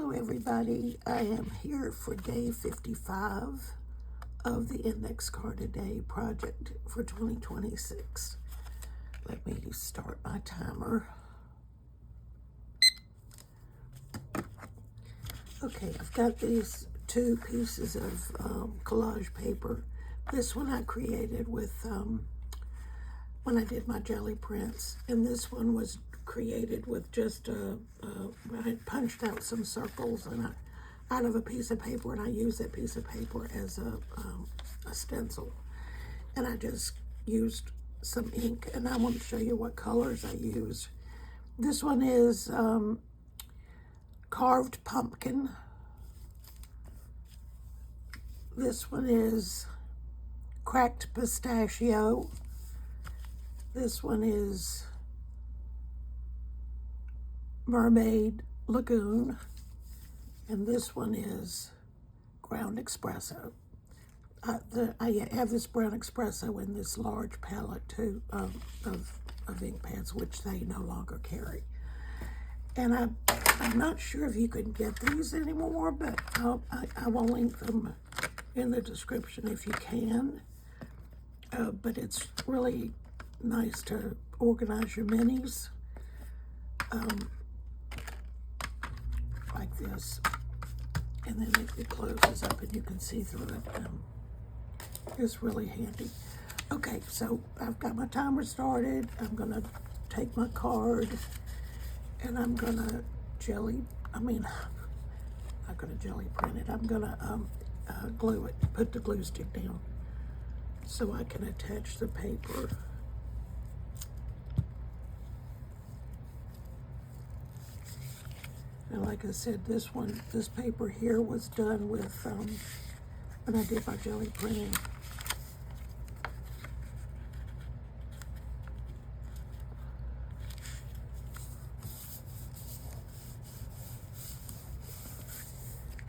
Hello everybody, I am here for day 55 of the Index Card a Day project for 2026. Let me start my timer. Okay, I've got these two pieces of collage paper. This one I created with, when I did my jelly prints, and this one was created with just I had punched out some circles and out of a piece of paper, and I used that piece of paper as a stencil, and I just used some ink, and I want to show you what colors I used. This one is carved pumpkin. This one is cracked pistachio. This one is mermaid lagoon, and this one is ground espresso. I have this brown espresso in this large palette too of ink pads, which they no longer carry. And I'm not sure if you can get these anymore, but I will link them in the description if you can. But it's really nice to organize your minis. Like this, and then it closes up and you can see through it. It's really handy. Okay, so I've got my timer started. I'm gonna take my card and I'm gonna I'm not gonna jelly print it. I'm gonna glue it, put the glue stick down so I can attach the paper. And like I said, this paper here was done with, when I did my jelly printing.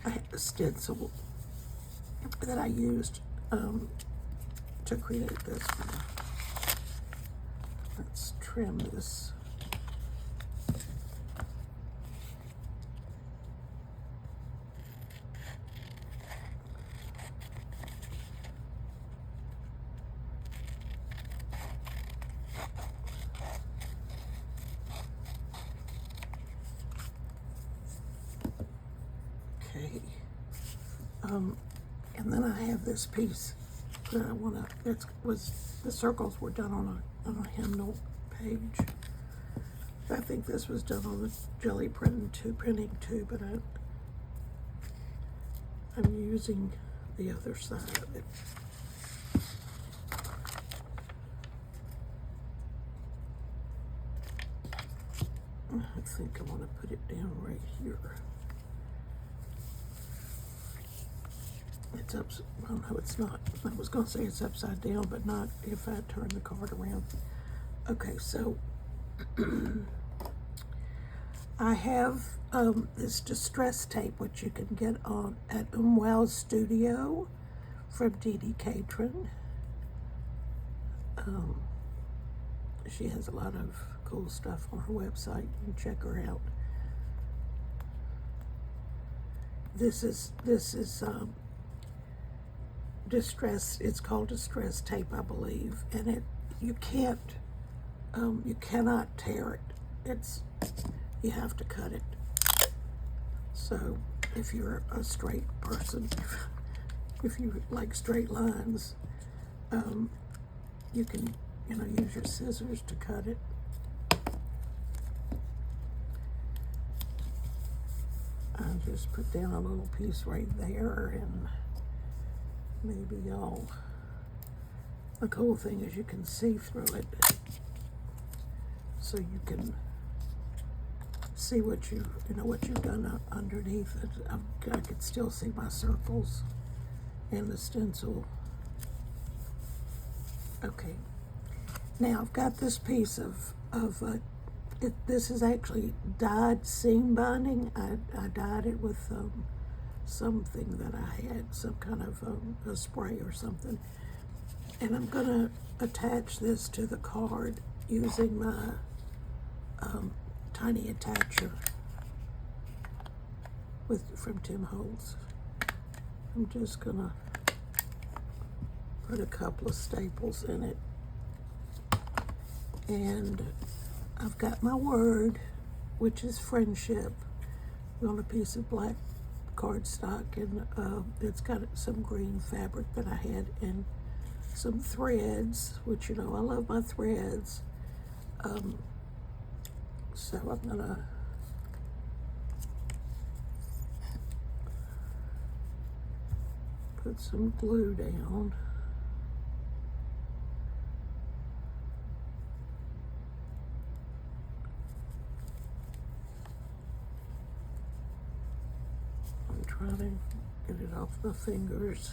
I had a stencil that I used to create this one. Let's trim this. Okay, and then I have this piece that I want to, the circles were done on a hymnal page. I think this was done on the jelly printing too, but I'm using the other side of it. I think I want to put it down right here. It's up, well, no, it's not. I was going to say it's upside down, but not if I turn the card around. Okay, so I have this distress tape, which you can get at Wow's Studio from Dee Dee Catron. She has a lot of cool stuff on her website. You can check her out. This is distress. It's called distress tape, I believe, and you cannot tear it. You have to cut it. So if you're a straight person, if you like straight lines, you can use your scissors to cut it. I'll just put down a little piece right there, and maybe the cool thing is you can see through it, so you can see what you've done underneath it. I could still see my circles and the stencil. Okay, now I've got this piece of this is actually dyed seam binding. I dyed it with something that I had, some kind of a spray or something. And I'm gonna attach this to the card using my tiny attacher. from Tim Holtz. I'm just gonna put a couple of staples in it. And I've got my word, which is friendship, on a piece of black cardstock, and it's got some green fabric that I had, and some threads, which, you know, I love my threads. So I'm gonna put some glue down. I'm trying to get it off my fingers.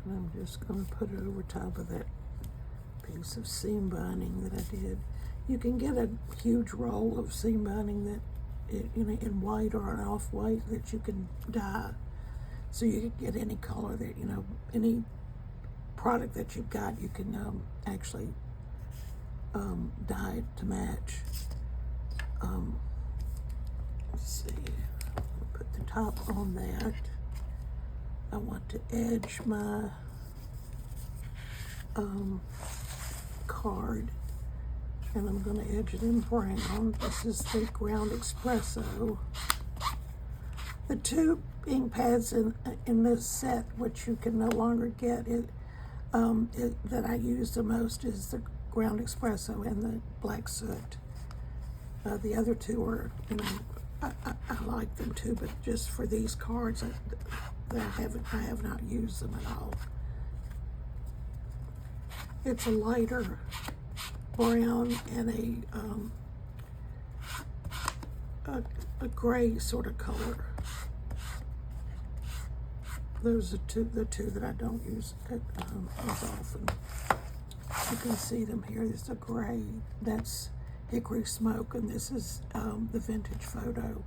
And I'm just going to put it over top of that piece of seam binding that I did. You can get a huge roll of seam binding that, you know, in white or an off-white that you can dye. So you can get any color that, you know, any product that you've got, you can actually dye it to match. Let's see, I'll put the top on that. I want to edge my card, and I'm going to edge it in brown. This is the Ground Espresso. The two ink pads in this set, which you can no longer get, that I use the most is the Ground Espresso and the Black Soot. The other two are, you know, I like them too, but just for these cards, I have not used them at all. It's a lighter brown and a gray sort of color. Those are the two that I don't use as often. You can see them here. There's a gray, that's Hickory Smoke, and this is the Vintage Photo.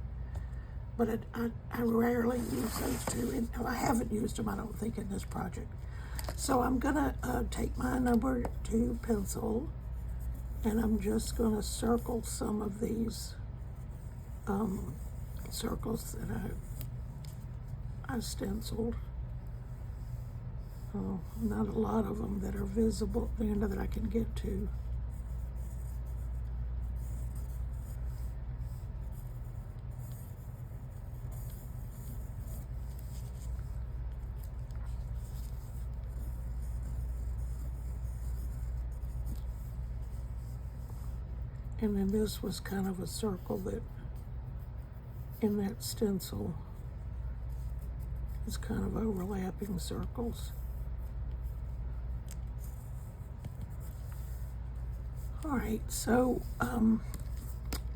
But I rarely use those two, and I haven't used them, I don't think, in this project. So I'm gonna take my number 2 pencil, and I'm just gonna circle some of these circles that I stenciled. Not a lot of them that are visible, you know, that I can get to. And then this was kind of a circle that, in that stencil, is kind of overlapping circles. All right, so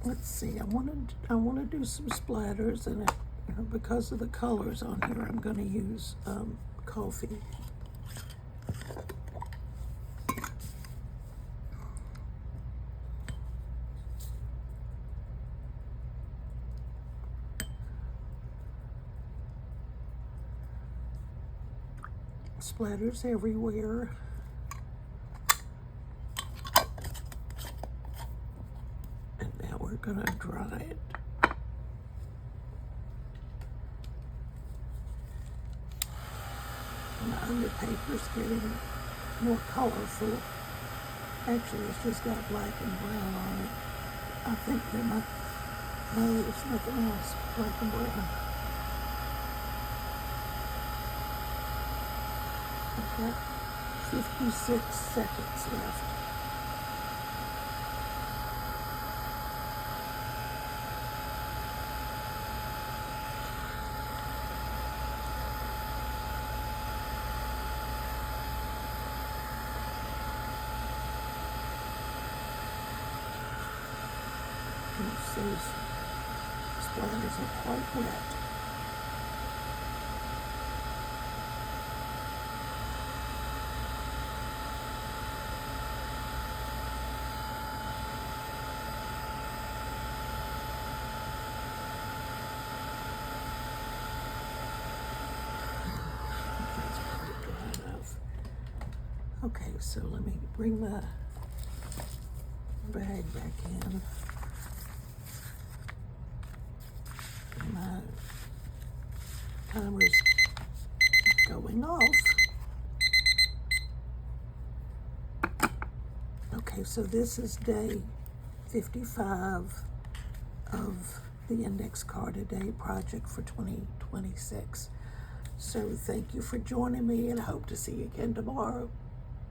let's see. I want to do some splatters, and you know, because of the colors on here, I'm going to use coffee. Splatters everywhere. And now we're gonna dry it. And the underpaper's getting more colorful. Actually, it's just got black and brown on it. I think there might, no, there's nothing else, black and brown. I've got 56 seconds left. These splatters are quite wet. That's pretty good. Okay, so let me bring my bag back in. My timer's going off. Okay, so this is day 55 of the Index Card a Day project for 2026. So thank you for joining me, and I hope to see you again tomorrow.